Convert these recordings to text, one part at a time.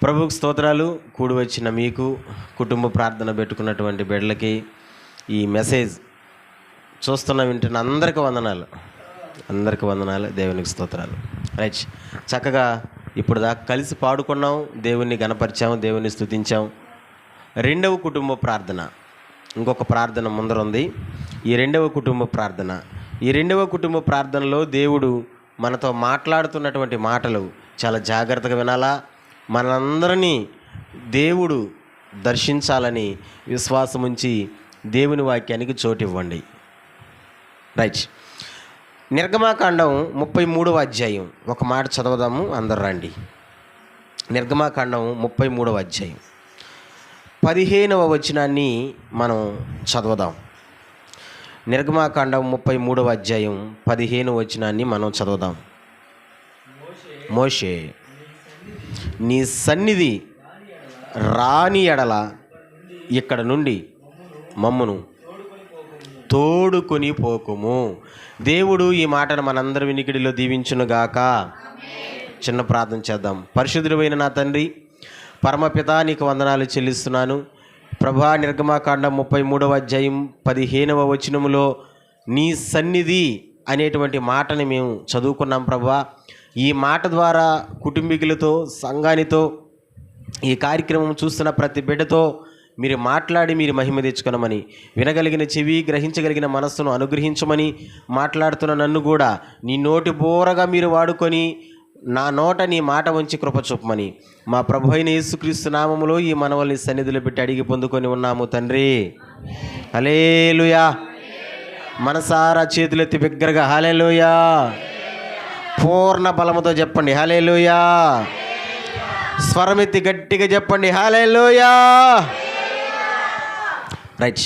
ప్రభువుకు స్తోత్రాలు. కూడి వచ్చిన మీకు, కుటుంబ ప్రార్థన పెట్టుకున్నటువంటి బిడ్డలకి, ఈ మెసేజ్ చూస్తున్న వింటున్న అందరికీ వందనాలు. దేవునికి స్తోత్రాలు. రైట్, చక్కగా ఇప్పుడు దాకా కలిసి పాడుకున్నాం, దేవుణ్ణి గణపరిచాం, దేవుణ్ణి స్తుతించాం. రెండవ కుటుంబ ప్రార్థన, ఇంకొక ప్రార్థన ముందర ఉంది. ఈ రెండవ కుటుంబ ప్రార్థనలో దేవుడు మనతో మాట్లాడుతున్నటువంటి మాటలు చాలా జాగ్రత్తగా వినాలా. మనందరినీ దేవుడు దర్శించాలని విశ్వాసం ఉంచి దేవుని వాక్యానికి చోటు ఇవ్వండి. రైట్, నిర్గమాకాండం 33వ అధ్యాయం ఒక మాట చదవదాము, అందరు రండి. నిర్గమాకాండం 33వ అధ్యాయం 15వ వచనాన్ని మనం చదవదాం. నిర్గమాకాండం 33వ అధ్యాయం 15వ వచనాన్ని మనం చదవదాం. మోషే, నీ సన్నిధి రాని ఎడల ఇక్కడ నుండి మమ్మును తోడుకొని పోకుము. దేవుడు ఈ మాటను మనందరి వినికిడిలో దీవించునుగాక. చిన్న ప్రార్థన చేద్దాం. పరిశుద్ధుడైన నా తండ్రి, పరమపిత, నీకు వందనాలు చెల్లిస్తున్నాను ప్రభా. నిర్గమాకాండం 33వ అధ్యాయం 15వ వచనములో నీ సన్నిధి అనేటువంటి మాటని మేము చదువుకున్నాం ప్రభా. ఈ మాట ద్వారా కుటుంబీకులతో, సంఘానితో, ఈ కార్యక్రమం చూస్తున్న ప్రతి బిడ్డతో మీరు మాట్లాడి మీరు మహిమ తెచ్చుకొనమని, వినగలిగిన చెవి, గ్రహించగలిగిన మనస్సును అనుగ్రహించమని, మాట్లాడుతున్న నన్ను కూడా నీ నోటి బోరగా మీరు వాడుకొని నా నోట నీ మాట వంచి కృప చూపమని మా ప్రభు అయిన యేసుక్రీస్తు నామములో ఈ మనవల్ని సన్నిధిలో పెట్టి అడిగి పొందుకొని ఉన్నాము తండ్రి. హల్లెలూయా. మనసారా చేతులెత్తి బిగ్గరగా హల్లెలూయా, పూర్ణ బలముతో చెప్పండి హల్లెలూయా. స్వరమెత్తి గట్టిగా చెప్పండి హల్లెలూయా. రైట్,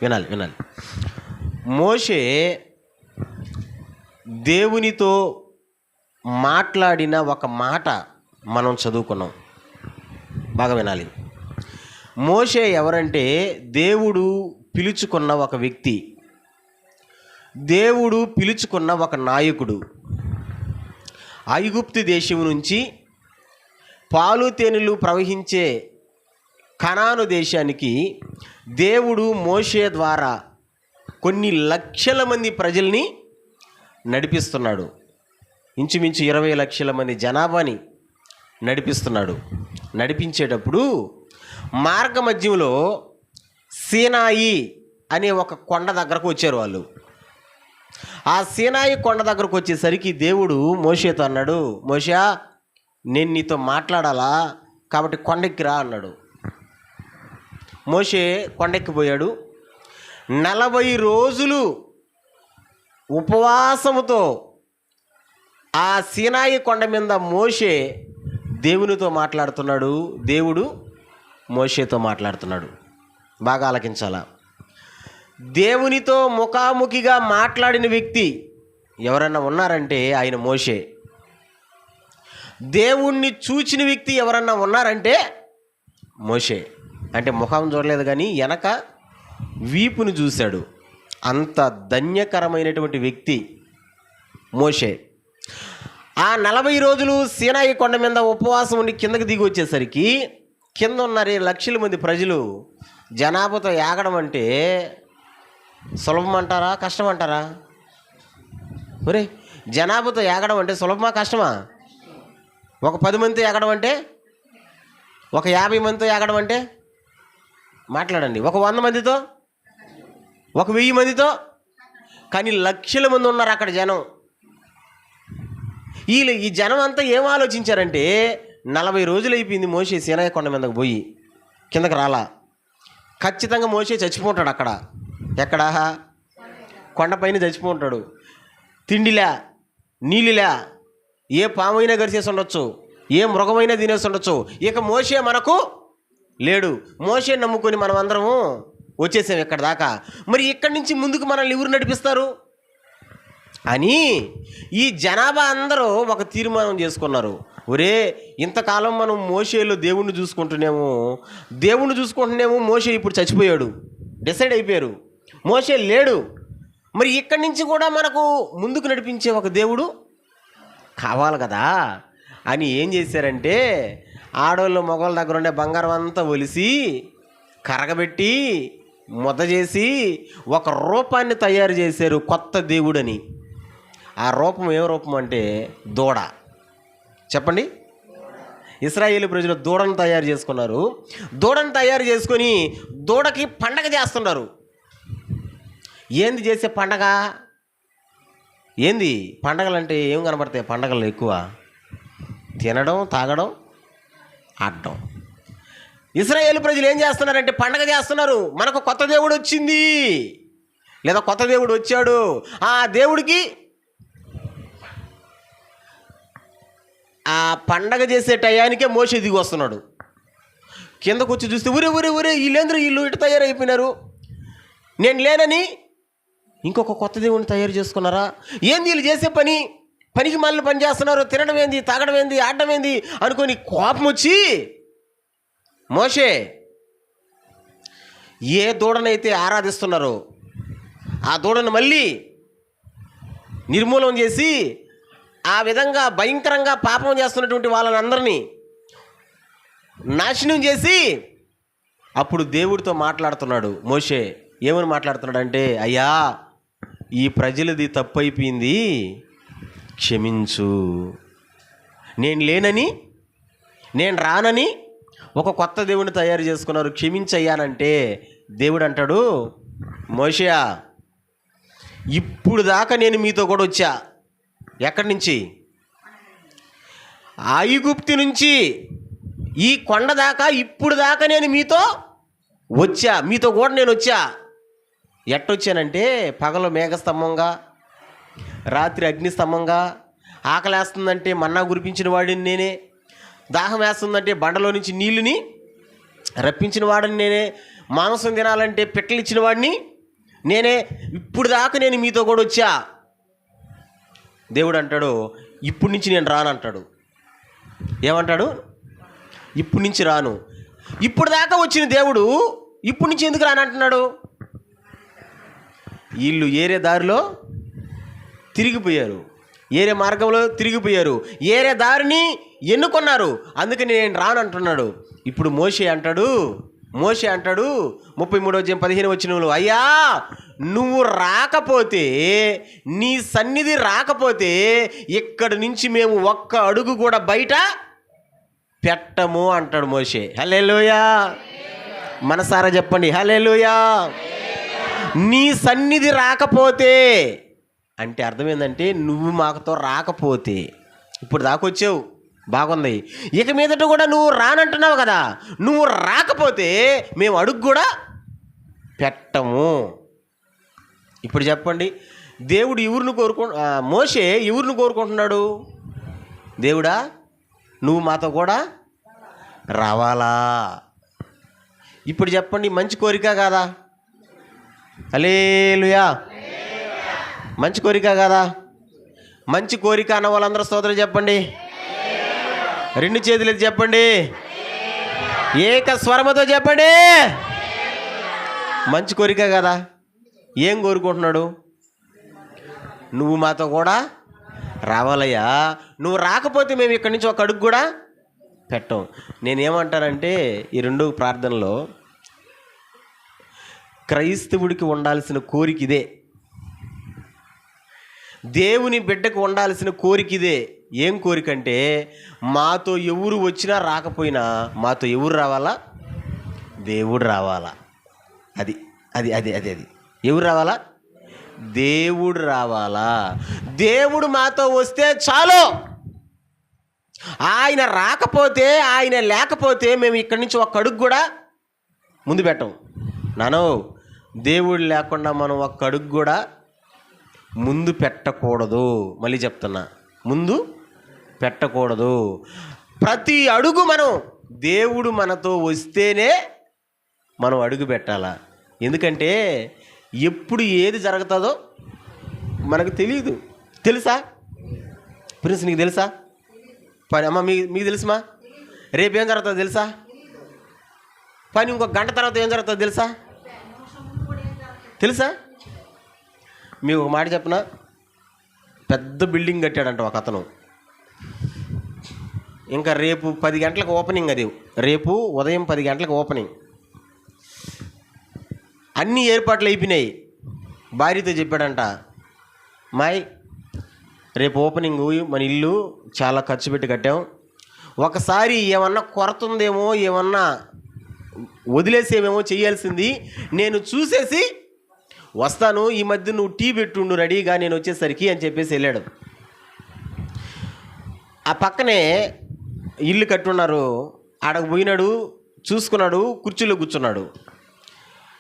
వినాలి. మోషే దేవునితో మాట్లాడిన ఒక మాట మనం చదువుకున్నాం, బాగా వినాలి. మోషే ఎవరంటే దేవుడు పిలుచుకున్న ఒక వ్యక్తి, దేవుడు పిలుచుకున్న ఒక నాయకుడు. ఐగుప్తు దేశం నుంచి పాలు తేనెలు ప్రవహించే కనాను దేశానికి దేవుడు మోషే ద్వారా కొన్ని లక్షల మంది ప్రజల్ని నడిపిస్తున్నాడు. ఇంచుమించు 20 లక్షల మంది జనాభాని నడిపిస్తున్నాడు. నడిపించేటప్పుడు మార్గ మధ్యంలో సీనాయి అనే ఒక కొండ దగ్గరకు వచ్చారు వాళ్ళు. ఆ సీనాయి కొండ దగ్గరకు వచ్చేసరికి దేవుడు మోషేతో అన్నాడు, మోషే, నేను నీతో మాట్లాడాలా, కాబట్టి కొండెక్కిరా అన్నాడు. మోషే కొండెక్కిపోయాడు. 40 రోజులు ఉపవాసముతో ఆ సీనాయి కొండ మీద మోషే దేవునితో మాట్లాడుతున్నాడు, దేవుడు మోషేతో మాట్లాడుతున్నాడు. బాగా ఆలకించాలా. దేవునితో ముఖాముఖిగా మాట్లాడిన వ్యక్తి ఎవరన్నా ఉన్నారంటే ఆయన మోషే. దేవుణ్ణి చూచిన వ్యక్తి ఎవరన్నా ఉన్నారంటే మోషే. అంటే ముఖం చూడలేదు కానీ వెనక వీపును చూశాడు. అంత ధన్యకరమైనటువంటి వ్యక్తి మోషే. ఆ 40 రోజులు సీనాయి కొండ మీద ఉపవాసం ఉండి కిందకి దిగి వచ్చేసరికి కింద ఉన్న 2 లక్షల మంది ప్రజలు జనాభాతో ఏగడం అంటే సులభం అంటారా, కష్టం అంటారా? ఒరే, జనాభాతో ఏగడం అంటే సులభమా, కష్టమా? ఒక 10 మందితో ఏగడం అంటే, ఒక 50 మందితో ఏగడం అంటే, మాట్లాడండి, ఒక 100 మందితో, ఒక 1000 మందితో, కానీ లక్షల మంది ఉన్నారు అక్కడ జనం. ఈ జనం అంతా ఏం ఆలోచించారంటే 40 రోజులు అయిపోయింది మోషే సీనాయి కొండ మీదకు పోయి, కిందకి రాలా. ఖచ్చితంగా మోషే చచ్చిపోతాడు అక్కడ. ఎక్కడ? కొండపైన చచ్చిపోతాడు. తిండిలా, నీళ్ళిలా, ఏ పామైనా గరిచేసి ఉండొచ్చు, ఏ మృగమైనా తినేసి ఉండొచ్చు. ఇక మోషే మనకు లేడు. మోషే నమ్ముకొని మనం అందరము వచ్చేసాం ఇక్కడ దాకా. మరి ఇక్కడి నుంచి ముందుకు మనల్ని ఎవరు నడిపిస్తారు అని ఈ జనాభా అందరూ ఒక తీర్మానం చేసుకున్నారు. ఒరే, ఇంతకాలం మనం మోషేలో దేవుణ్ణి చూసుకుంటున్నాము, మోషే ఇప్పుడు చచ్చిపోయాడు, డిసైడ్ అయిపోయారు, మోషే లేడు. మరి ఇక్కడి నుంచి కూడా మనకు ముందుకు నడిపించే ఒక దేవుడు కావాలి కదా అని ఏం చేశారంటే ఆడవాళ్ళు మగవాళ్ళ దగ్గర ఉండే బంగారం అంతా ఒలిసి కరగబెట్టి ముద్ద చేసి ఒక రూపాన్ని తయారు చేశారు, కొత్త దేవుడని. ఆ రూపం ఏ రూపం అంటే దూడ. చెప్పండి. ఇశ్రాయేలు ప్రజలు దూడను తయారు చేసుకున్నారు. దూడను తయారు చేసుకొని దూడకి పండగ చేస్తున్నారు. ఏంది చేసే పండగ? ఏంది పండగలు అంటే ఏం కనబడతాయి? పండగలు ఎక్కువ తినడం, తాగడం, ఆడడం. ఇశ్రాయేలు ప్రజలు ఏం చేస్తున్నారంటే పండగ చేస్తున్నారు. మనకు కొత్త దేవుడు వచ్చింది, లేదా కొత్త దేవుడు వచ్చాడు. ఆ దేవుడికి ఆ పండగ చేసే టయానికే మోషే దిగి వస్తున్నాడు. కిందకు వచ్చి చూస్తే ఊరే ఊరే ఊరే వీళ్ళు ఇటు తయారైపోయినారు, నేను లేనని ఇంకొక కొత్త దేవుడిని తయారు చేసుకున్నారా? ఏంది వీళ్ళు చేసే పనికి మళ్ళీ పని చేస్తున్నారు, తినడం ఏంది, తాగడం ఏంది, ఆడడం ఏంది అనుకొని కోపం వచ్చి మోషే ఏ దూడనైతే ఆరాధిస్తున్నారో ఆ దూడను మళ్ళీ నిర్మూలన చేసి ఆ విధంగా భయంకరంగా పాపం చేస్తున్నటువంటి వాళ్ళని అందరినీ నాశనం చేసి అప్పుడు దేవుడితో మాట్లాడుతున్నాడు మోషే. ఏమని మాట్లాడుతున్నాడంటే, అయ్యా ఈ ప్రజలది తప్పు అయిపోయింది, క్షమించు. నేను లేనని, నేను రానని ఒక కొత్త దేవుడిని తయారు చేసుకున్నారు, క్షమించయ్యానంటే దేవుడు అంటాడు, మోషేయా ఇప్పుడు దాకా నేను మీతో కూడా వచ్చా. ఎక్కడి నుంచి? ఐగుప్తు నుంచి ఈ కొండ దాకా ఇప్పుడు దాకా నేను మీతో వచ్చా, మీతో కూడా నేను వచ్చా. ఎట్టొచ్చానంటే పగలు మేఘస్తంభంగా, రాత్రి అగ్నిస్తంభంగా, ఆకలేస్తుందంటే మన్నా కురిపించిన వాడిని నేనే, దాహం వేస్తుందంటే బండలో నుంచి నీళ్ళని రప్పించిన వాడిని నేనే, మాంసం తినాలంటే పిట్టలు ఇచ్చిన వాడిని నేనే. ఇప్పుడు దాకా నేను మీతో కూడా వచ్చా. దేవుడు అంటాడు, ఇప్పుడు నుంచి నేను రాను అంటాడు. ఏమంటాడు? ఇప్పుడు నుంచి రాను. ఇప్పుడు దాకా వచ్చిన దేవుడు ఇప్పుడు నుంచి ఎందుకు రానంటున్నాడు? వీళ్ళు ఏరే దారిలో తిరిగిపోయారు, ఏరే మార్గంలో తిరిగిపోయారు, ఏరే దారిని ఎన్నుకున్నారు, అందుకని నేను రాను అంటున్నాడు. ఇప్పుడు మోషే అంటాడు 33:15 అయ్యా నువ్వు రాకపోతే, నీ సన్నిధి రాకపోతే ఇక్కడి నుంచి మేము ఒక్క అడుగు కూడా బయట పెట్టము అంటాడు మోషే. హల్లెలూయా, మనసారా చెప్పండి హల్లెలూయా. నీ సన్నిధి రాకపోతే అంటే అర్థం ఏంటంటే, నువ్వు మాకుతో రాకపోతే, ఇప్పుడు దాకొచ్చావు బాగుంది, ఇక మీదట కూడా నువ్వు రానంటున్నావు కదా, నువ్వు రాకపోతే మేము అడుగు కూడా పెట్టము. ఇప్పుడు చెప్పండి, దేవుడు ఎవరిని మోషే ఎవరిని కోరుకుంటున్నాడు? దేవుడా నువ్వు మాతో కూడా రావాలా? ఇప్పుడు చెప్పండి, మంచి కోరిక కాదా? హల్లెలూయా, మంచి కోరిక కాదా? మంచి కోరిక అన్న వాళ్ళందరూ స్తోత్రం చెప్పండి. రెండు చేతులు చెప్పండి, ఏక స్వరముతో చెప్పండి. మంచి కోరిక కదా? ఏం కోరుకుంటున్నాడు? నువ్వు మాతో కూడా రావాలయ్యా, నువ్వు రాకపోతే మేము ఇక్కడి నుంచి ఒక అడుగు కూడా పెట్టం. నేనేమంటానంటే, ఈ రెండు ప్రార్థనలో క్రైస్తవుడికి ఉండాల్సిన కోరిక ఇదే, దేవుని బిడ్డకు ఉండాల్సిన కోరిక ఇదే. ఏం కోరిక అంటే, మాతో ఎవరు వచ్చినా రాకపోయినా మాతో ఎవరు రావాలా? దేవుడు రావాలా. అది అది అది అది అది ఎవరు రావాలా? దేవుడు రావాలా. దేవుడు మాతో వస్తే చాలు. ఆయన రాకపోతే, ఆయన లేకపోతే మేము ఇక్కడి నుంచి ఒక్క అడుగు కూడా ముందు పెట్టం. నానో దేవుడు లేకుండా మనం ఒక్క అడుగు కూడా ముందు పెట్టకూడదు. మళ్ళీ చెప్తున్నా, ముందు పెట్టకూడదు. ప్రతి అడుగు మనం దేవుడు మనతో వస్తేనే మనం అడుగు పెట్టాలా. ఎందుకంటే ఎప్పుడు ఏది జరుగుతుందో మనకు తెలియదు. తెలుసా ప్రిన్స్? నీకు తెలుసా? పని అమ్మ మీకు తెలుసుమా? రేపు ఏం జరుగుతుందో తెలుసా? పని ఇంకొక గంట తర్వాత ఏం జరుగుతుందో తెలుసా? తెలుసా? మీకు ఒక మాట చెప్పనా, పెద్ద బిల్డింగ్ కట్టాడంట ఒక అతను. ఇంకా రేపు 10 గంటలకు ఓపెనింగ్. అది రేపు ఉదయం 10 గంటలకు ఓపెనింగ్. అన్ని ఏర్పాట్లు అయిపోయినాయి. భార్యతో చెప్పాడంట, మాయ్ రేపు ఓపెనింగ్, మన ఇల్లు చాలా ఖర్చు పెట్టి కట్టాం, ఒకసారి ఏమన్నా కొరత ఉందేమో, ఏమన్నా వదిలేసేమేమో చేయాల్సింది, నేను చూసేసి వస్తాను, ఈ మధ్య నువ్వు టీ పెట్టుండు రెడీగా నేను వచ్చేసరికి అని చెప్పేసి వెళ్ళాడు. ఆ పక్కనే ఇల్లు కట్టున్నారు. ఆడకు పోయినాడు, చూసుకున్నాడు, కుర్చీలో కూర్చున్నాడు.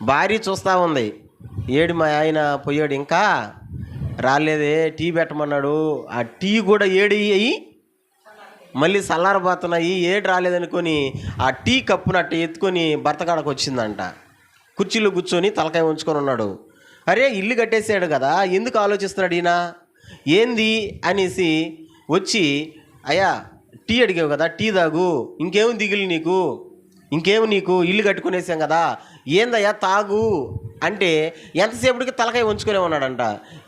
భార్య చూస్తూ ఉంది, ఏడు మా ఆయన పోయాడు, ఇంకా రాలేదే, టీ పెట్టమన్నాడు, ఆ టీ కూడా ఏడి అయ్యి మళ్ళీ చల్లారబోతున్నాయి, ఏడు రాలేదనుకొని ఆ టీ కప్పును అట్ట ఎత్తుకొని భర్త కాడకు వచ్చిందంట. కుర్చీలో కూర్చొని తలకాయ ఉంచుకొని ఉన్నాడు. అరే ఇల్లు కట్టేసాడు కదా, ఎందుకు ఆలోచిస్తున్నాడు ఈయన, ఏంది అనేసి వచ్చి, అయ్యా టీ అడిగావు కదా, టీ తాగు, ఇంకేం దిగులు నీకు, ఇంకేమి నీకు, ఇల్లు కట్టుకునేసాం కదా, ఏందయ్యా తాగు అంటే ఎంతసేపటికి తలకాయ ఉంచుకునే ఉన్నాడంట.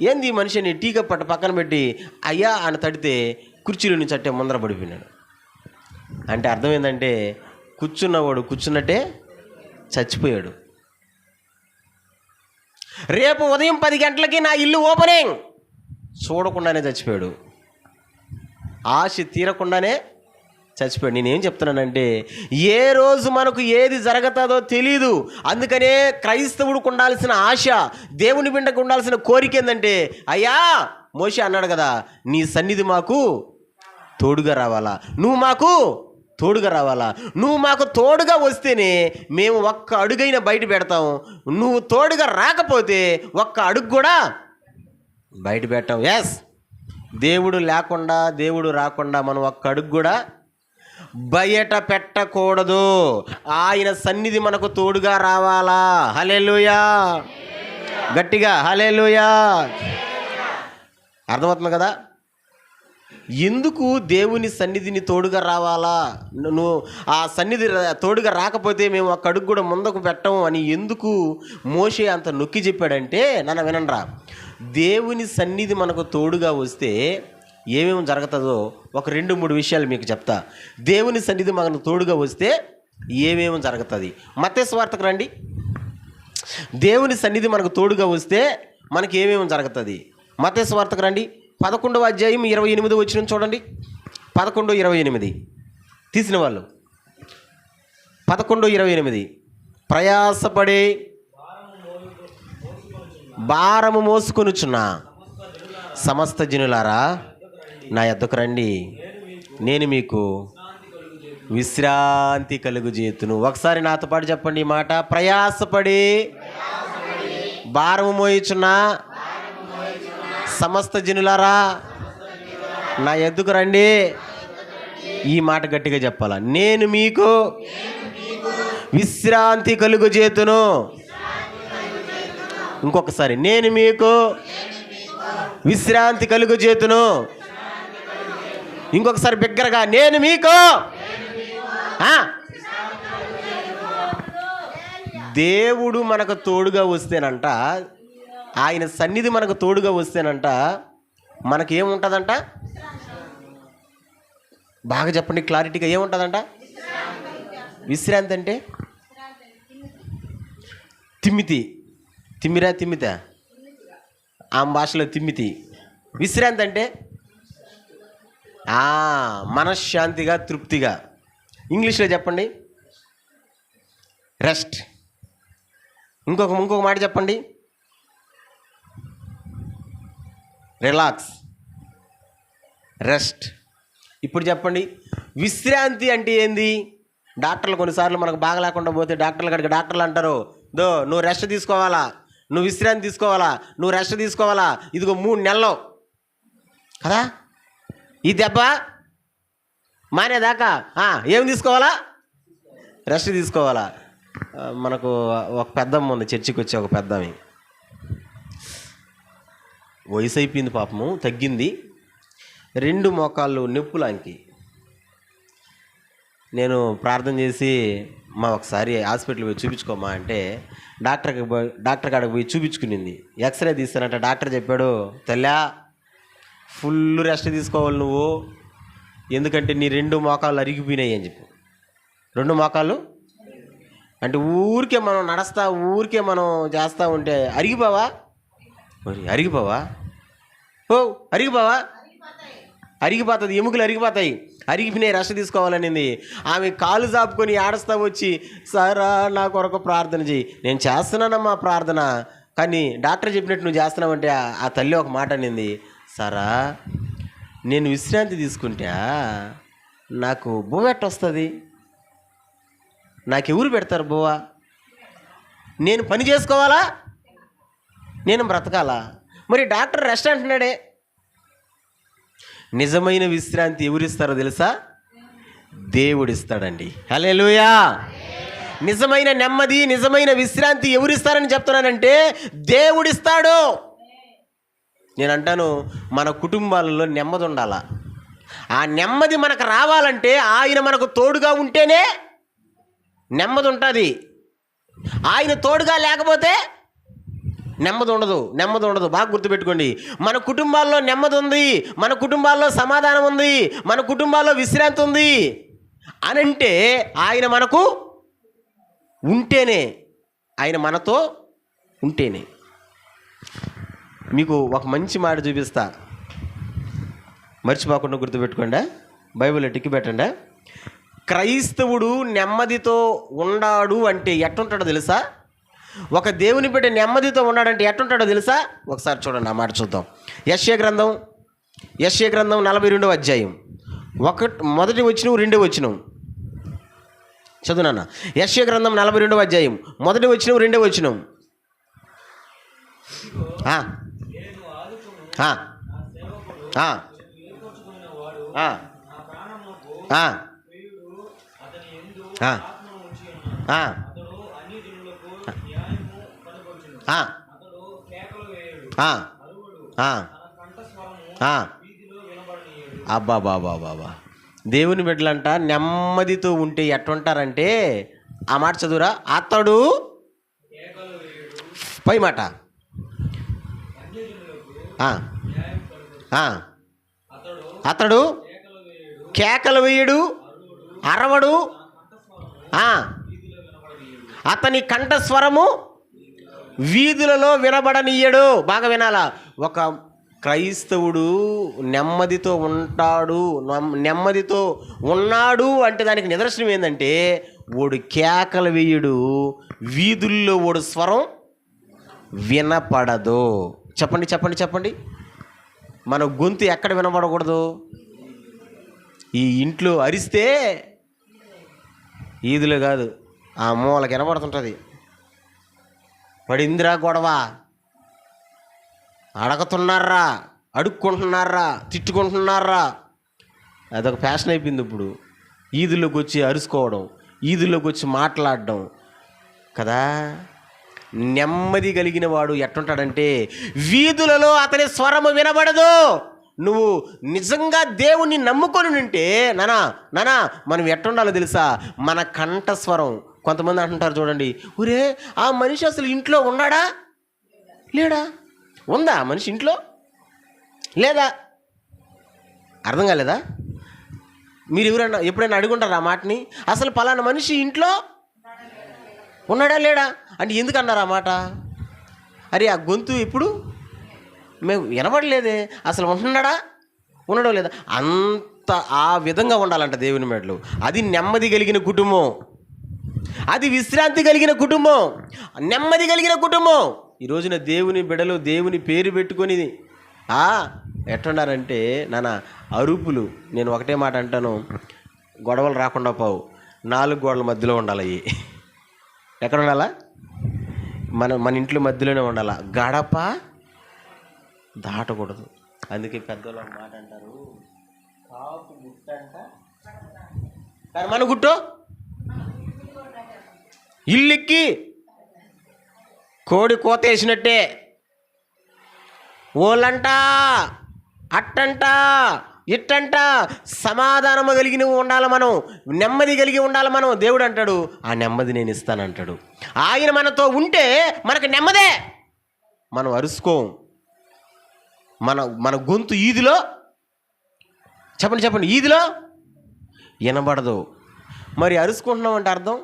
ఏంది ఈ మనిషిని టీ కప్పట పక్కన పెట్టి అయ్యా అని తడితే కుర్చీలో నుంచి అట్టే ముందర పడిపోయినాడు. అంటే అర్థం ఏంటంటే కూర్చున్నవాడు కూర్చున్నట్టే చచ్చిపోయాడు. రేపు ఉదయం 10 గంటలకి నా ఇల్లు ఓపెనింగ్, చూడకుండానే చచ్చిపోయాడు. ఆశ తీరకుండానే చచ్చిపోయాడు. నేనేం చెప్తున్నానంటే ఏ రోజు మనకు ఏది జరుగుతుందో తెలీదు. అందుకనే క్రైస్తవుడికి ఉండాల్సిన ఆశ, దేవుని బిడ్డకు ఉండాల్సిన కోరిక ఏంటంటే, అయ్యా మోషే అన్నాడు కదా, నీ సన్నిధి మాకు తోడుగా రావాలా, నువ్వు మాకు తోడుగా రావాలా, నువ్వు మాకు తోడుగా వస్తేనే మేము ఒక్క అడుగైనా బయట పెడతాం, నువ్వు తోడుగా రాకపోతే ఒక్క అడుగు కూడా బయట పెట్టాం. ఎస్, దేవుడు లేకుండా, దేవుడు రాకుండా మనం ఒక్క అడుగు కూడా బయట పెట్టకూడదు. ఆయన సన్నిధి మనకు తోడుగా రావాలా. హల్లెలూయా, గట్టిగా హల్లెలూయా. అర్థమవుతుంది కదా, ఎందుకు దేవుని సన్నిధిని తోడుగా రావాలా, నువ్వు ఆ సన్నిధి తోడుగా రాకపోతే మేము ఒక్క అడుగు కూడా ముందుకు పెట్టము అని ఎందుకు మోషే అంత నొక్కి చెప్పాడంటే, నన్ను వినండిరా, దేవుని సన్నిధి మనకు తోడుగా వస్తే ఏమేమి జరుగుతుందో ఒక 2-3 విషయాలు మీకు చెప్తా. దేవుని సన్నిధి మనకు తోడుగా వస్తే ఏమేమి జరుగుతుంది. మత్తయి సువార్తకు రండి. దేవుని సన్నిధి మనకు తోడుగా వస్తే మనకి ఏమేమి జరుగుతుంది. మత్తయి సువార్తకు రండి, 11వ అధ్యాయం 28 వచ్చిన చూడండి. 11:28 తీసిన వాళ్ళు 11:28 ప్రయాసపడే భారము మోసుకొనుచున్నా సమస్త జనులారా నా యొద్దకు రండి, నేను మీకు విశ్రాంతి కలుగుజేతును. ఒకసారి నాతో పాటు చెప్పండి ఈ మాట, ప్రయాసపడి భారము మోయుచున్నా సమస్త జనులారా నా యొద్దకు రండి. ఈ మాట గట్టిగా చెప్పాలా, నేను మీకు విశ్రాంతి కలుగుజేతును. ఇంకొకసారి, నేను మీకు విశ్రాంతి కలుగుజేతును. ఇంకొకసారి బిగ్గరగా, నేను మీకు. దేవుడు మనకు తోడుగా వస్తేనంట, ఆయన సన్నిధి మనకు తోడుగా వస్తేనంట మనకేముంటుందంట, బాగా చెప్పండి క్లారిటీగా, ఏముంటుందంట? విశ్రాంతి అంటే తిమ్మితి, తిమ్మిరా తిమ్మితా, ఆ భాషలో తిమ్మితి. విశ్రాంతి అంటే మనశ్శాంతిగా, తృప్తిగా. ఇంగ్లీష్లో చెప్పండి, రెస్ట్. ఇంకొక మాట చెప్పండి, రిలాక్స్, రెస్ట్. ఇప్పుడు చెప్పండి, విశ్రాంతి అంటే ఏంది? డాక్టర్లు కొన్నిసార్లు మనకు బాగా లేకుండా పోతే డాక్టర్లు అంటారు, నువ్వు రెస్ట్ తీసుకోవాలా, నువ్వు విశ్రాంతి తీసుకోవాలా, నువ్వు రెస్ట్ తీసుకోవాలా, ఇదిగో 3 నెలలు కదా, ఈ దెబ్బ మానేదాకా ఏం తీసుకోవాలా? రెస్ట్ తీసుకోవాలా. మనకు ఒక పెద్దమ్మ ఉంది, చర్చికి వచ్చే ఒక పెద్దమ్మ, వయసు అయిపోయింది పాపము, తగ్గింది, 2 మోకాళ్ళు నొప్పులాంకి. నేను ప్రార్థన చేసి ఒకసారి హాస్పిటల్కి పోయి చూపించుకోమా అంటే డాక్టర్ కాడికి పోయి చూపించుకునింది. ఎక్స్రే తీస్తానంటే డాక్టర్ చెప్పాడు, తెల్లా ఫుల్ రెస్ట్ తీసుకోవాలి నువ్వు, ఎందుకంటే నీ 2 మోకాళ్ళు అరిగిపోయినాయి అని చెప్పి. 2 మోకాళ్ళు అంటే ఊరికే మనం నడుస్తా ఊరికే మనం చేస్తూ ఉంటే అరిగిపోవా? మరి అరిగిపోవా? అరిగిపోతుంది, ఎముకలు అరిగిపోతాయి. అరిగిపోయినాయి, రెస్ట్ తీసుకోవాలనింది. ఆమె కాలు చాపుకొని ఆడస్తా వచ్చి, సారా నా కొరకు ప్రార్థన చేయి. నేను చేస్తున్నానమ్మా ప్రార్థన, కానీ డాక్టర్ చెప్పినట్టు నువ్వు చేస్తున్నావంటే ఆ తల్లి ఒక మాట అనింది, సారా నేను విశ్రాంతి తీసుకుంటా నాకు బువ్వ ఎట్టొస్తుంది? నాకెవరు పెడతారు బువ్వ? నేను పని చేసుకోవాలా, నేను బ్రతకాలా? మరి డాక్టర్ రెస్ట్ అంటున్నాడే. నిజమైన విశ్రాంతి ఎవరిస్తారో తెలుసా? దేవుడిస్తాడండి. హల్లెలూయా. నిజమైన నెమ్మది, నిజమైన విశ్రాంతి ఎవరిస్తారని చెప్తున్నానంటే దేవుడిస్తాడు. నేను అంటాను, మన కుటుంబాలలో నెమ్మది ఉండాలా. ఆ నెమ్మది మనకు రావాలంటే ఆయన మనకు తోడుగా ఉంటేనే నెమ్మది ఉంటుంది. ఆయన తోడుగా లేకపోతే నెమ్మది ఉండదు. బాగా గుర్తుపెట్టుకోండి. మన కుటుంబాల్లో నెమ్మది ఉంది, మన కుటుంబాల్లో సమాధానం ఉంది, మన కుటుంబాల్లో విశ్రాంతి ఉంది అనంటే ఆయన మనకు ఉంటేనే, ఆయన మనతో ఉంటేనే. మీకు ఒక మంచి మాట చూపిస్తా, మర్చిపోకుండా గుర్తుపెట్టుకోండి. బైబిల్లో టిక్కి పెట్టండి. క్రైస్తవుడు నెమ్మదితో ఉన్నాడు అంటే ఎట్టుంటాడో తెలుసా? ఒక దేవుని బిడ్డ నెమ్మదితో ఉన్నాడంటే ఎట్టుంటాడో తెలుసా? ఒకసారి చూడండి, ఆ మాట చూద్దాం. యెషయా గ్రంథం 42వ అధ్యాయం 1 వచనం 2 వచనం చదువు నాన్న. యెషయా గ్రంథం 42వ అధ్యాయం 1 వచనం 2 వచనం. అబ్బాబాబాబా, దేవుని బిడ్డలంట నెమ్మదితో ఉంటే ఎట్టుంటారంటే, ఆ మాట చదువురా. అతడు పై మాట అతడు కేకలు వేయడు, అరవడు, అతని కంఠస్వరము వీధులలో వినబడనీయడు. బాగా వినాలా. ఒక క్రైస్తవుడు నెమ్మదితో ఉన్నాడు అంటే దానికి నిదర్శనం ఏంటంటే, ఓడు కేకలు వేయడు, వీధుల్లో ఓడు స్వరం వినపడదు. చెప్పండి. మన గొంతు ఎక్కడ వినపడకూడదు? ఈ ఇంట్లో అరిస్తే ఈదులో కాదు, ఆ మూలకి వినపడుతుంటుంది. పడిందిరా గొడవ, అడగతున్నారా, అడుక్కుంటున్నారా, తిట్టుకుంటున్నారా, అదొక ఫ్యాషన్ అయిపోయింది ఇప్పుడు. ఈదుల్లోకి వచ్చి అరుసుకోవడం, ఈదుల్లోకి వచ్చి మాట్లాడడం కదా. నెమ్మది కలిగిన వాడు ఎట్టుంటాడంటే, వీధులలో అతని స్వరము వినబడదు. నువ్వు నిజంగా దేవుణ్ణి నమ్ముకొని ఉంటే నానా మనం ఎట్టుండాలో తెలుసా? మన కంఠస్వరం. కొంతమంది అంటుంటారు చూడండి, ఒరే ఆ మనిషి అసలు ఇంట్లో ఉన్నాడా లేడా? ఉందా మనిషి ఇంట్లో లేదా? అర్థం కాలేదా? మీరు ఎప్పుడైనా అడుగుంటారు ఆ మాటని? అసలు పలానా మనిషి ఇంట్లో ఉన్నాడా లేడా అంటే ఎందుకు అన్నారు ఆ మాట? అరే ఆ గొంతు ఇప్పుడు మేము వినబడలేదే, అసలు ఉండడో లేదా? అంత ఆ విధంగా ఉండాలంట దేవుని మెడలు. అది నెమ్మది కలిగిన కుటుంబం, అది విశ్రాంతి కలిగిన కుటుంబం, నెమ్మది కలిగిన కుటుంబం. ఈ రోజున దేవుని బిడలు దేవుని పేరు పెట్టుకొని ఎట్టున్నారంటే నాన్న అరుపులు. నేను ఒకటే మాట అంటాను, గొడవలు రాకుండా పోవు, 4 గోడల మధ్యలో ఉండాలి. అవి ఎక్కడ ఉండాలా? మన ఇంట్లో మధ్యలోనే ఉండాలా, గడప దాటకూడదు. అందుకే పెద్దలు ఒక మాట అంటారు, కాపు గుట్టంట కానీ మన గుట్టో ఇల్లెక్కి కోడి కోత వేసినట్టే. ఓళ్ళంట అట్టంట ఇట్టంట సమాధానము కలిగి ఉండాలి మనం, నెమ్మది కలిగి ఉండాలి మనం. దేవుడు అంటాడు, ఆ నెమ్మది నేను ఇస్తానంటాడు. ఆయన మనతో ఉంటే మనకు నెమ్మదే. మనం అరుసుకోం, మన గొంతు ఈదిలో చెప్పండి చెప్పండి, ఈదిలో వినబడదు. మరి అరుచుకుంటున్నాం అంటే అర్థం,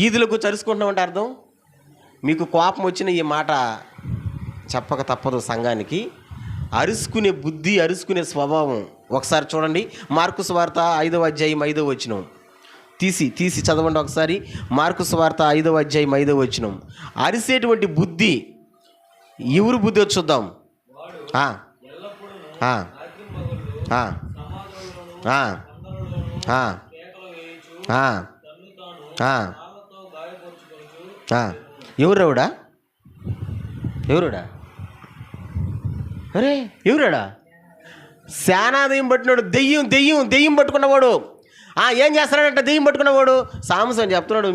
ఈదిలో కూర్చొని అరుచుకుంటున్నాం అంటే అర్థం, మీకు కోపం వచ్చిన ఈ మాట చెప్పక తప్పదు. సంఘానికి అరుచుకునే బుద్ధి, అరుచుకునే స్వభావం ఒకసారి చూడండి. మార్కు సువార్త 5వ అధ్యాయం 5వ వచనం తీసి చదవండి ఒకసారి. మార్కు సువార్త 5వ అధ్యాయం 5వ వచనం. అరిసేటువంటి బుద్ధి ఎవరు బుద్ధి చూద్దాం. ఎవరుడా అరే ఎవరాడా? శానాదయం పట్టినాడు, దెయ్యం పట్టుకున్నవాడు. ఏం చేస్తాడంట? దెయ్యం పట్టుకున్నవాడు. సాంసన్ చెప్తున్నాడు,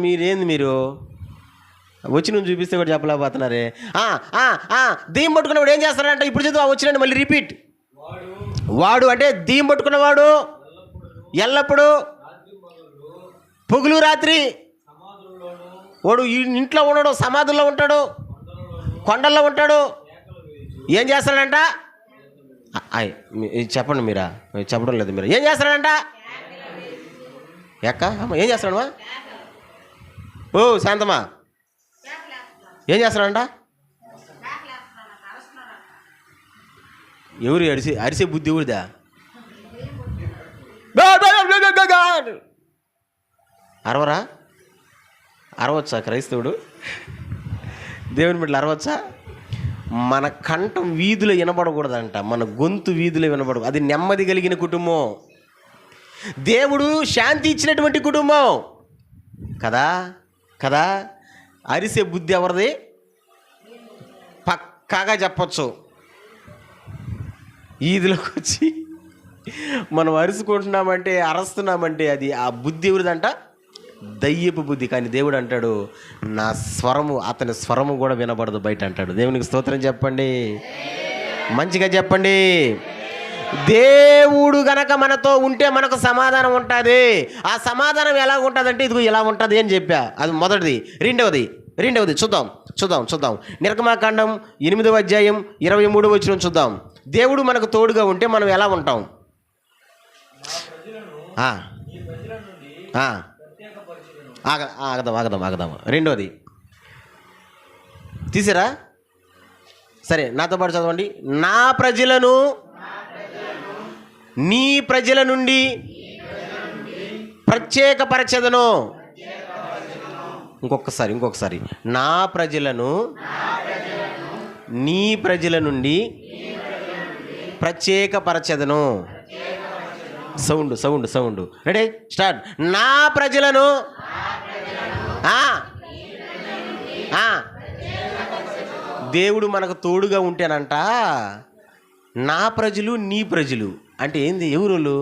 మీరు వచ్చి నువ్వు చూపిస్తే కూడా చెప్పలేకపోతున్నారే. దెయ్యం పట్టుకున్నవాడు ఏం చేస్తాడంట? ఇప్పుడు చదువు, వచ్చినండి మళ్ళీ రిపీట్. వాడు అంటే దెయ్యం పట్టుకున్నవాడు ఎల్లప్పుడూ పొగులు రాత్రి వాడు ఇంట్లో ఉండడు, సమాధుల్లో ఉంటాడు, కొండల్లో ఉంటాడు. ఏం చేస్తాడంట? చెప్పండి, మీరా చెప్పడం లేదు. మీరు ఏం చేస్తాడంట? ఏం చేస్తాడమ్మా? ఓ శాంతమ్మా, ఏం చేస్తాడంట? ఎవరు అరిసే బుద్ధి ఎవరిదా? అరవచ్చా క్రైస్తవుడు? దేవుని బిడ్డలు అరవచ్చా? మన కంఠం వీధిలో వినబడకూడదంట, మన గొంతు వీధిలో వినబడకూడదు. అది నెమ్మది కలిగిన కుటుంబం, దేవుడు శాంతి ఇచ్చినటువంటి కుటుంబం కదా. అరిసే బుద్ధి ఎవరిది? పక్కాగా చెప్పచ్చు. ఈదిలోకి వచ్చి మనం అరుచుకుంటున్నామంటే, అరస్తున్నామంటే అది ఆ బుద్ధి ఎవరిదంట? దయ్యపు బుద్ధి. కానీ దేవుడు అంటాడు, నా స్వరము, అతని స్వరము కూడా వినబడదు బయట అంటాడు. దేవునికి స్తోత్రం చెప్పండి, మంచిగా చెప్పండి. దేవుడు గనక మనతో ఉంటే మనకు సమాధానం ఉంటుంది. ఆ సమాధానం ఎలా ఉంటుందంటే ఇదిగో ఇలా ఉంటుంది అని చెప్పా. అది మొదటిది. రెండవది చూద్దాం. నిర్గమాకాండం 8వ అధ్యాయం 23వ వచనం చూద్దాం. దేవుడు మనకు తోడుగా ఉంటే మనం ఎలా ఉంటాం? ఆగదాం. రెండోది తీసారా? సరే, నాతో పాటు చదవండి. నా ప్రజలను నీ ప్రజల నుండి ప్రత్యేకపరచెదను. ఇంకొకసారి. నా ప్రజలను నీ ప్రజల నుండి ప్రత్యేకపరచెదను. సౌండ్. Ready, start. నా ప్రజలను దేవుడు మనకు తోడుగా ఉంటేనంట. నా ప్రజలు, నీ ప్రజలు అంటే ఏంది? ఎవరు?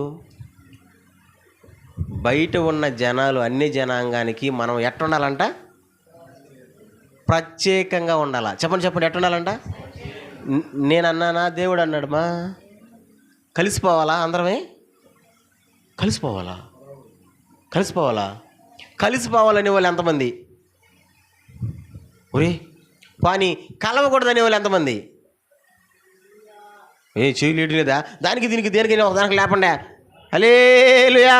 బయట ఉన్న జనాలు, అన్ని జనాంగానికి మనం ఎట్టుండాలంట? ప్రత్యేకంగా ఉండాలా. చెప్పండి ఎట్టుండాలంట? నేను అన్నానా? దేవుడు అన్నాడు మా కలిసిపోవాలా? అందరమే కలిసిపోవాలా? కలిసిపోవాలనే వాళ్ళు ఎంతమంది? ఒరే పాని కలవకూడదనే వాళ్ళు ఎంతమంది? చేయలేడు లేదా? దేనికైనా ఒకదానికి లేకుండా హల్లెలూయా.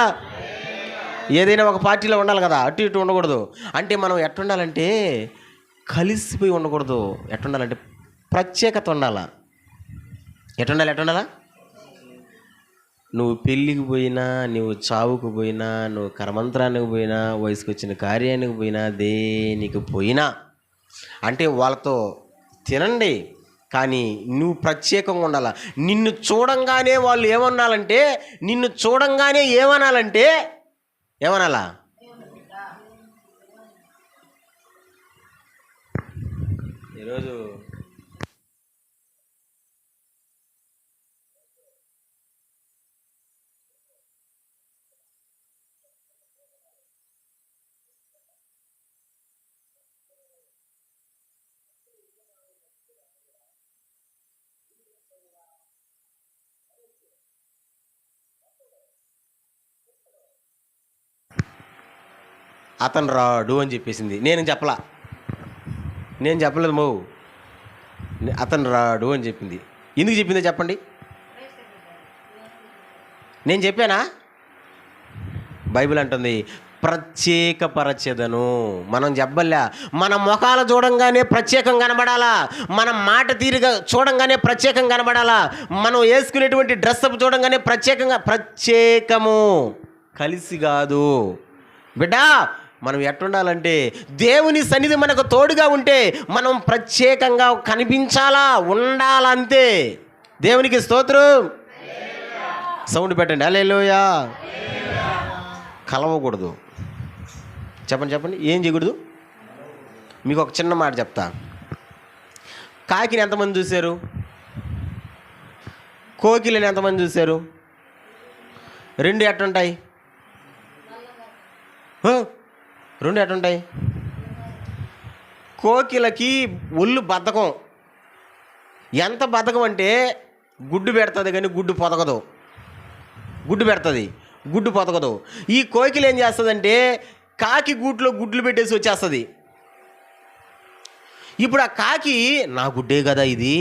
ఏదైనా ఒక పార్టీలో ఉండాలి కదా, అటు ఇటు ఉండకూడదు. అంటే మనం ఎట్టుండాలంటే కలిసిపోయి ఉండకూడదు. ఎట్టుండాలంటే ప్రత్యేకత ఉండాలా. ఎట్టుండాలా? నువ్వు పెళ్ళికి పోయినా, నువ్వు చావుకు పోయినా, నువ్వు కర్మంత్రానికి పోయినా, వయసుకు వచ్చిన కార్యానికి పోయినా, దేనికి పోయినా అంటే వాళ్ళతో తినండి, కానీ నువ్వు ప్రత్యేకంగా ఉండాలా. నిన్ను చూడంగానే వాళ్ళు ఏమనాలా? ఈరోజు అతను రాడు అని చెప్పేసింది. నేను చెప్పలేదు మో. అతను రాడు అని చెప్పింది. ఎందుకు చెప్పిందో చెప్పండి. నేను చెప్పానా? బైబిల్ అంటుంది ప్రత్యేకపరచెదను. మనం చెప్పలే, మన ముఖాలు చూడంగానే ప్రత్యేకం కనబడాలా, మన మాట తీరుగా చూడంగానే ప్రత్యేకం కనబడాలా, మనం వేసుకునేటువంటి డ్రెస్అప్ చూడంగానే ప్రత్యేకము, కలిసి కాదు బిడ్డా. మనం ఎట్టుండాలంటే దేవుని సన్నిధి మనకు తోడుగా ఉంటే మనం ప్రత్యేకంగా కనిపించాలా, ఉండాలంతే. దేవునికి స్తోత్రం. సౌండ్ పెట్టండి హల్లెలూయా. కలవకూడదు. చెప్పండి ఏం చేయకూడదు? మీకు ఒక చిన్న మాట చెప్తా. కాకిని ఎంతమంది చూశారు? కోకిలని ఎంతమంది చూశారు? రెండు ఎట్టుంటాయి? రెండు ఎట్టుంటాయి? కోకిలకి ఒళ్ళు బద్ధకం. ఎంత బద్ధకం అంటే గుడ్డు పెడుతుంది కానీ గుడ్డు పొదగదు. గుడ్డు పెడుతుంది, గుడ్డు పొదగదు. ఈ కోకిల ఏం చేస్తుందంటే కాకి గూట్లో గుడ్లు పెట్టేసి వచ్చేస్తుంది. ఇప్పుడు ఆ కాకి నా గుడ్డే కదా ఇది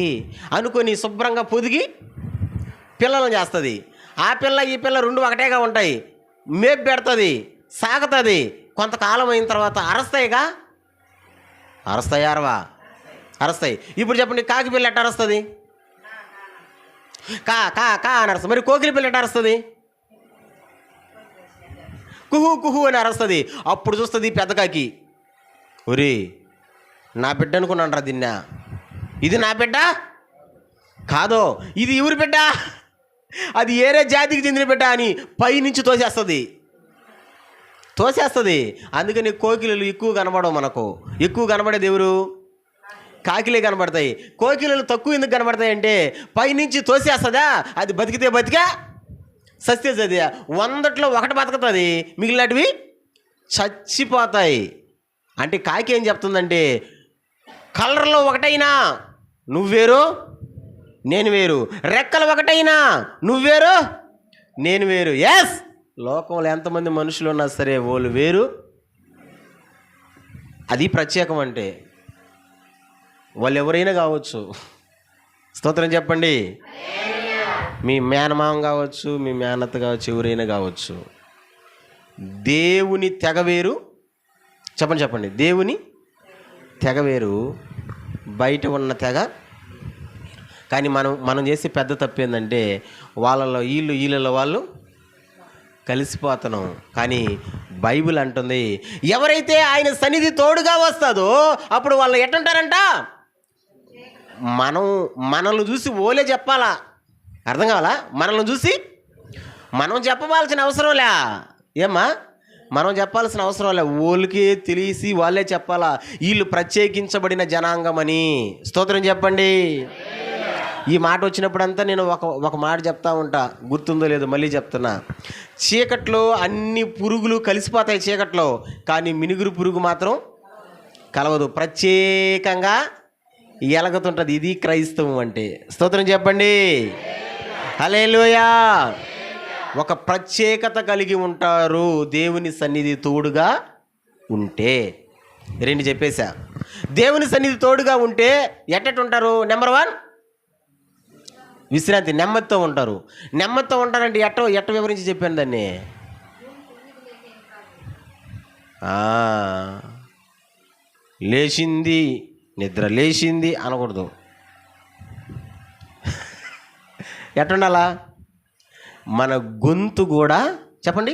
అనుకొని శుభ్రంగా పొదిగి పిల్లలను చేస్తుంది. ఆ పిల్ల ఈ పిల్ల రెండు ఒకటేగా ఉంటాయి. మేపు పెడుతుంది, సాగుతుంది. కొంతకాలం అయిన తర్వాత అరస్తాయిగా. అరస్తాయి అరవా? అరస్తాయి. ఇప్పుడు చెప్పండి, కాకి పిల్ల ఎట్ట అరుస్తుంది? కా కా కా అని అరుస్తుంది. మరి కోకిలి పిల్ల ఎట్ట అరుస్తుంది? కుహు కుహు అని అరుస్తుంది. అప్పుడు చూస్తుంది పెద్ద కాకి, ఒరే నా బిడ్డ అనుకున్నాను రా దీన్నా, ఇది నా బిడ్డ కాదో, ఇది ఎవరి బిడ్డ, అది ఏరే జాతికి చెందిన బిడ్డ అని పైనుంచి తోసేస్తుంది. అందుకని కోకిలలు ఎక్కువ కనబడవు. మనకు ఎక్కువ కనబడేది ఎవరు? కాకిలే కనబడతాయి. కోకిలలు తక్కువ ఎందుకు కనబడతాయి అంటే పైనుంచి తోసేస్తుందా, అది బతికితే బతికా, సస్తే చదివా. 100లో 1 బతుకుతుంది, మిగిలినటివి చచ్చిపోతాయి. అంటే కాకి ఏం చెప్తుందంటే కలర్లో ఒకటైనా నువ్వేరు నేను వేరు, రెక్కలు ఒకటైనా నువ్వేరు నేను వేరు. ఎస్, లోకంలో ఎంతమంది మనుషులు ఉన్నా సరే వాళ్ళు వేరు. అది ప్రత్యేకం. అంటే వాళ్ళు ఎవరైనా కావచ్చు. స్తోత్రం చెప్పండి. మీ మేనమామ కావచ్చు, మీ మేనత్త కావచ్చు, ఎవరైనా కావచ్చు. దేవుని తెగ వేరు. చెప్పండి దేవుని తెగ వేరు, బయట ఉన్న తెగ. కానీ మనం చేసే పెద్ద తప్పు ఏంటంటే వాళ్ళలో వీళ్ళలో వాళ్ళు కలిసిపోతున్నాం. కానీ బైబిల్ అంటుంది ఎవరైతే ఆయన సన్నిధి తోడుగా వస్తుందో అప్పుడు వాళ్ళు ఎట్టుంటారంట, మనల్ని చూసి ఓలే చెప్పాలా. అర్థం కావాలా? మనల్ని చూసి మనం చెప్పవలసిన అవసరం లే. ఏమ్మా, మనం చెప్పాల్సిన అవసరం లే. ఓళ్ళకే తెలిసి వాళ్ళే చెప్పాలా వీళ్ళు ప్రత్యేకించబడిన జనాంగమని. స్తోత్రం చెప్పండి. ఈ మాట వచ్చినప్పుడంతా నేను ఒక మాట చెప్తా ఉంటా, గుర్తుందో లేదో మళ్ళీ చెప్తున్నా. చీకట్లో అన్ని పురుగులు కలిసిపోతాయి చీకట్లో, కానీ మినుగురు పురుగు మాత్రం కలవదు, ప్రత్యేకంగా ఎలగతుంటుంది. ఇది క్రైస్తవం అంటే. స్తోత్రం చెప్పండి. హల్లెలూయా. ఒక ప్రత్యేకత కలిగి ఉంటారు దేవుని సన్నిధి తోడుగా ఉంటే. 2 చెప్పేశా. దేవుని సన్నిధి తోడుగా ఉంటే ఎట్టంటారు? నెంబర్ 1 విశ్రాంతి, నెమ్మదితో ఉంటారు. నెమ్మదితో ఉంటారంటే ఎట్ట వివరించి చెప్పాను దాన్ని. లేచింది, నిద్ర లేచింది అనకూడదు. ఎట్టుండాలా? మన గొంతు కూడా చెప్పండి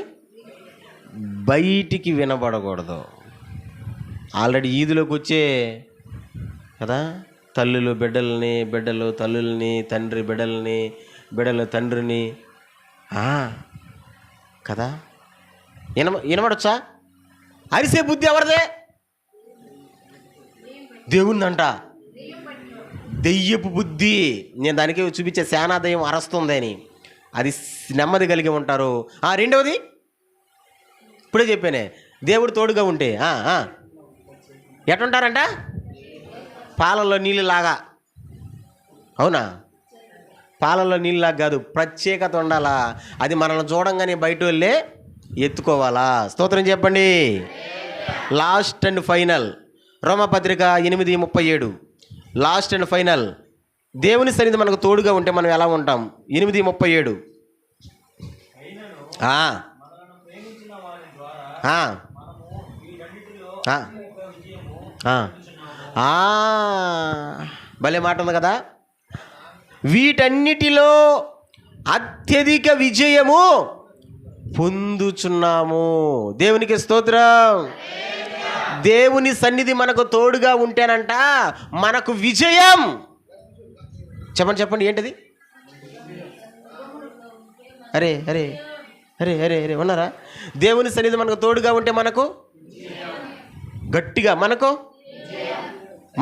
బయటికి వినబడకూడదు. ఆల్రెడీ ఈదులోకి వచ్చే కదా, తల్లులు బిడ్డల్ని, బిడ్డలు తల్లుల్ని, తండ్రి బిడ్డల్ని, బిడ్డలు తండ్రిని కదా. వినబడొచ్చా? అరిసే బుద్ధి ఎవరిదే? దేవుందంట. దెయ్యపు బుద్ధి. నేను దానికి చూపించే సేనాదయం అరస్తుంది అని. అది నెమ్మది కలిగి ఉంటారు. 2వది ఇప్పుడే చెప్పానే, దేవుడు తోడుగా ఉంటే ఎట్టుంటారంట? పాలల్లో నీళ్ళలాగా. అవునా? పాలల్లో నీళ్ళలాగా కాదు, ప్రత్యేకత ఉండాలా. అది మనల్ని చూడంగానే బయట వెళ్ళే ఎత్తుకోవాలా. స్తోత్రం చెప్పండి. లాస్ట్ అండ్ ఫైనల్ రోమపత్రిక 8:37. Last and final. దేవుని సన్నిధి మనకు తోడుగా ఉంటే మనం ఎలా ఉంటాం? 8:37. ఆ, ఆ, ఆ, ఆ. భలే మాట ఉంది కదా. వీటన్నిటిలో అత్యధిక విజయము పొందుచున్నాము. దేవునికి స్తోత్రం. దేవుని సన్నిధి మనకు తోడుగా ఉంటేనంట మనకు విజయం. చెప్పండి చెప్పండి, ఏంటది? అరే అరే అరే అరే అరే ఉన్నారా? దేవుని సన్నిధి మనకు తోడుగా ఉంటే మనకు గట్టిగా మనకు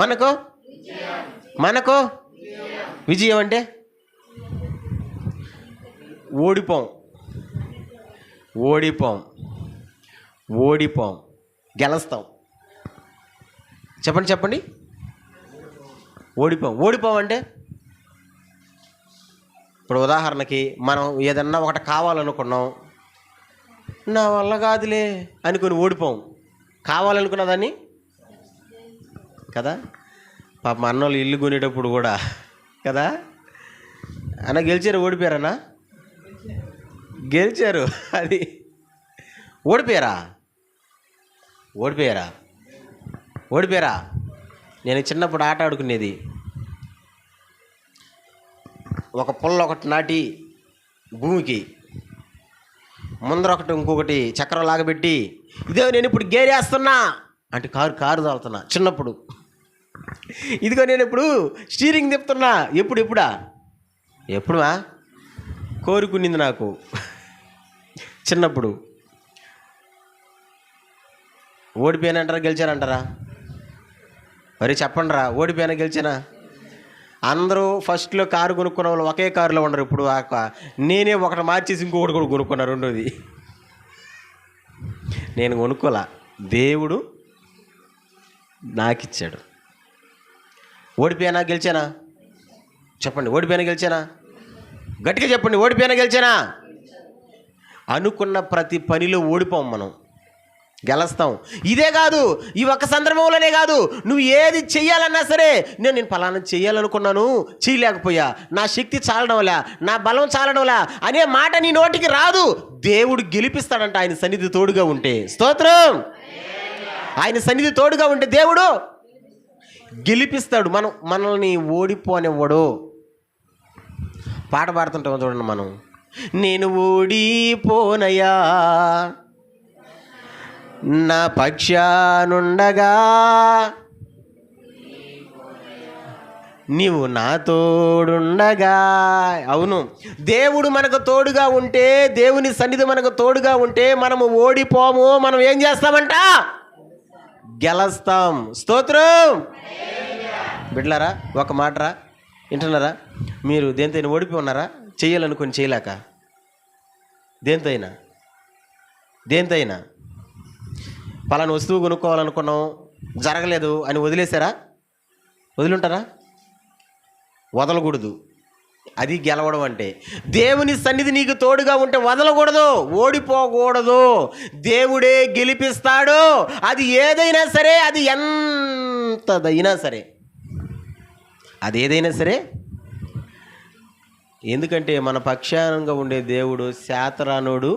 మనకు మనకు విజయం అంటే ఓడిపోం ఓడిపోం ఓడిపోం గెలుస్తాం. చెప్పండి చెప్పండి, ఓడిపోం అంటే ఇప్పుడు ఉదాహరణకి మనం ఏదన్నా ఒకటి కావాలనుకున్నాం, నా వల్ల కాదులే అనుకుని ఓడిపోం. కావాలనుకున్న దాన్ని కదా. పాప మా అన్నోళ్ళు ఇల్లు కొనేటప్పుడు కూడా కదా, అన్న గెలిచారు ఓడిపోయారన్నా? గెలిచారు. అది ఓడిపోయారా? నేను చిన్నప్పుడు ఆట ఆడుకునేది, ఒక పుల్ల ఒకటి నాటి భూమికి ముందర ఒకటి ఇంకొకటి చక్రం లాగబెట్టి, ఇదే నేను ఇప్పుడు గేరేస్తున్నా అంటే కారు తోలుతున్నా చిన్నప్పుడు. ఇదిగో నేను ఇప్పుడు స్టీరింగ్ తిప్పుతున్నా. ఎప్పుడా కోరుకునింది నాకు చిన్నప్పుడు. ఓడిపోయానంటారా గెలిచానంటారా? మరి చెప్పండి రా, ఓడిపోయానా గెలిచానా? అందరూ ఫస్ట్లో కారు కొనుక్కున్న వాళ్ళు ఒకే కారులో ఉండరు. ఇప్పుడు నేనే ఒకటి మార్చేసి ఇంకొకటి కూడా కొనుక్కున్నా. రెండోది నేను కొనుక్కోలా, దేవుడు నాకిచ్చాడు. ఓడిపోయానా గెలిచానా? చెప్పండి, ఓడిపోయానా గెలిచానా? గట్టిగా చెప్పండి, ఓడిపోయానా గెలిచానా? అనుకున్న ప్రతి పనిలో ఓడిపోం, మనం గెలుస్తాం. ఇదే కాదు, ఈ ఒక్క సందర్భంలోనే కాదు, నువ్వు ఏది చెయ్యాలన్నా సరే, నేను ఫలానా చెయ్యాలనుకున్నాను, చేయలేకపోయా, నా శక్తి చాలడంలా, నా బలం చాలడంలా అనే మాట నీ నోటికి రాదు. దేవుడు గెలిపిస్తాడంట ఆయన సన్నిధి తోడుగా ఉంటే. స్తోత్రం. ఆయన సన్నిధి తోడుగా ఉంటే దేవుడు గెలిపిస్తాడు. మనల్ని ఓడిపోనివ్వడు. పాట పాడుతుంటాం చూడండి మనం, నేను ఓడిపోనయా నా పక్షానుండగా నీవు నా తోడుండగా. అవును, దేవుడు మనకు తోడుగా ఉంటే, దేవుని సన్నిధి మనకు తోడుగా ఉంటే మనము ఓడిపోము. మనం ఏం చేస్తామంట? గెలుస్తాం. స్తోత్రం. బిడ్డలారా, ఒక మాటరా, వింటున్నారా? మీరు దేంతైనా ఓడిపోయి ఉన్నారా? చెయ్యాలనుకొని చేయలేక? దేంతైనా పలానా వస్తువు కొనుక్కోవాలనుకున్నాం, జరగలేదు అని వదిలేశారా? వదిలింటారా? వదలకూడదు. అది గెలవడం అంటే. దేవుని సన్నిధి నీకు తోడుగా ఉంటే వదలకూడదు, ఓడిపోకూడదు. దేవుడే గెలిపిస్తాడు. అది ఏదైనా సరే, అది ఎంతదైనా సరే, అది ఏదైనా సరే. ఎందుకంటే మన పక్షానంగా ఉండే దేవుడు శాతరానోడు,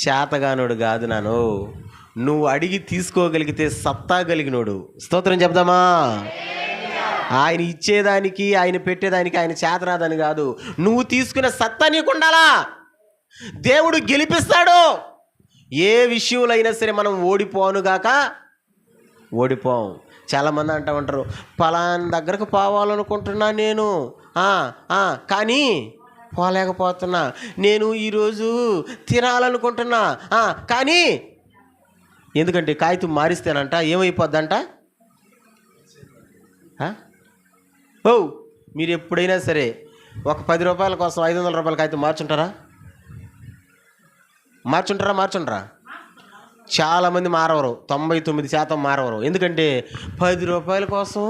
శాతగానోడు కాదు. నువ్వు అడిగి తీసుకోగలిగితే సత్తా కలిగినోడు. స్తోత్రం చెప్దామా? ఆయన ఇచ్చేదానికి, ఆయన పెట్టేదానికి ఆయన చేతరాదని కాదు, నువ్వు తీసుకునే సత్తా నీకు ఉండాలా. దేవుడు గెలిపిస్తాడు. ఏ విషయంలో అయినా సరే మనం ఓడిపోనుగాక ఓడిపోం. చాలామంది అంటూ ఉంటారు, పలానా దగ్గరకు పోవాలనుకుంటున్నా నేను, కానీ పోలేకపోతున్నా. నేను ఈరోజు తినాలనుకుంటున్నా, కానీ ఎందుకంటే కాగితం మారిస్తేనంట ఏమైపోద్దంట. మీరు ఎప్పుడైనా సరే ఒక 10 రూపాయల కోసం 500 రూపాయల కాగితం మార్చుంటారా? చాలామంది మారవరు, 99% మారవరు. ఎందుకంటే 10 రూపాయల కోసం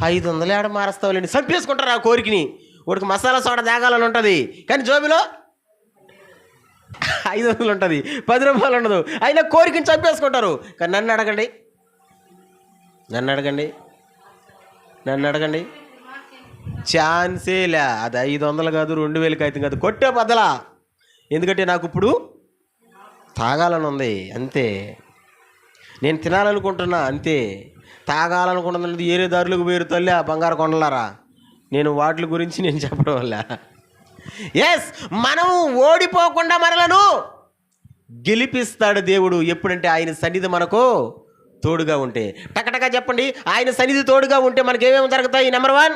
500 ఏడ మారుస్తావులేండి, చంపేసుకుంటారు ఆ కోరికని. వాడికి మసాలా సోడా తాగాలని ఉంటుంది, కానీ జోబిలో 500 ఉంటుంది, 10 రూపాయలు ఉండదు. అయినా కోరికని చంపేసుకుంటారు. కానీ నన్ను అడగండి, ఛాన్సే లే. అది 500 కాదు, 2000 కాగితం కాదు, కొట్టే బద్దలా ఎందుకంటే నాకు ఇప్పుడు తాగాలని ఉంది అంతే, నేను తినాలనుకుంటున్నా అంతే. తాగాలనుకుంటున్నది ఏరే దారులకు వేరు తల్లి ఆ బంగారు కొండలారా, నేను వాటి గురించి నేను చెప్పడం వల్ల ఎస్ మనం ఓడిపోకుండా మనలను గెలిపిస్తాడు దేవుడు. ఎప్పుడంటే ఆయన సన్నిధి మనకు తోడుగా ఉంటే. టకటగా చెప్పండి, ఆయన సన్నిధి తోడుగా ఉంటే మనకి ఏమేమి జరుగుతాయి? నెంబర్ 1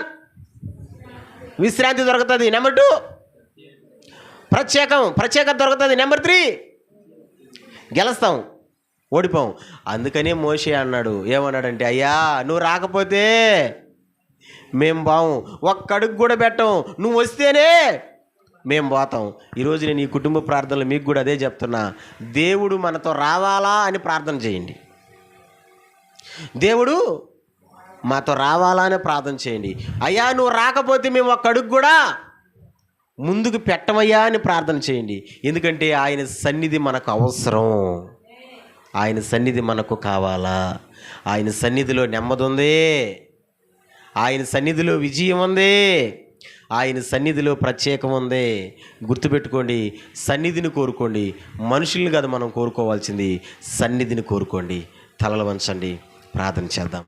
విశ్రాంతి దొరుకుతుంది. నెంబర్ 2 ప్రత్యేకత దొరుకుతుంది. నెంబర్ 3 గెలుస్తాం, ఓడిపోం. అందుకనే మోషే అన్నాడు, ఏమన్నాడంటే, అయ్యా నువ్వు రాకపోతే మేము బాము, ఒక్క అడుగు కూడా పెట్టం, నువ్వు వస్తేనే మేము పోతాం. ఈరోజు నేను ఈ కుటుంబ ప్రార్థనలు మీకు కూడా అదే చెప్తున్నా, దేవుడు మనతో రావాలా అని ప్రార్థన చేయండి. దేవుడు మాతో రావాలా అని ప్రార్థన చేయండి. అయ్యా నువ్వు రాకపోతే మేము ఒక్క అడుగు కూడా ముందుకు పెట్టమయ్యా అని ప్రార్థన చేయండి. ఎందుకంటే ఆయన సన్నిధి మనకు అవసరం, ఆయన సన్నిధి మనకు కావాలా. ఆయన సన్నిధిలో నెమ్మది ఉంది, ఆయన సన్నిధిలో విజయం ఉంది, ఆయన సన్నిధిలో ప్రత్యేకం ఉంది. గుర్తుపెట్టుకోండి, సన్నిధిని కోరుకోండి, మనుషుల్ని కాదు మనం కోరుకోవాల్సింది, సన్నిధిని కోరుకోండి. తలలు వంచండి, ప్రార్థన చేద్దాం.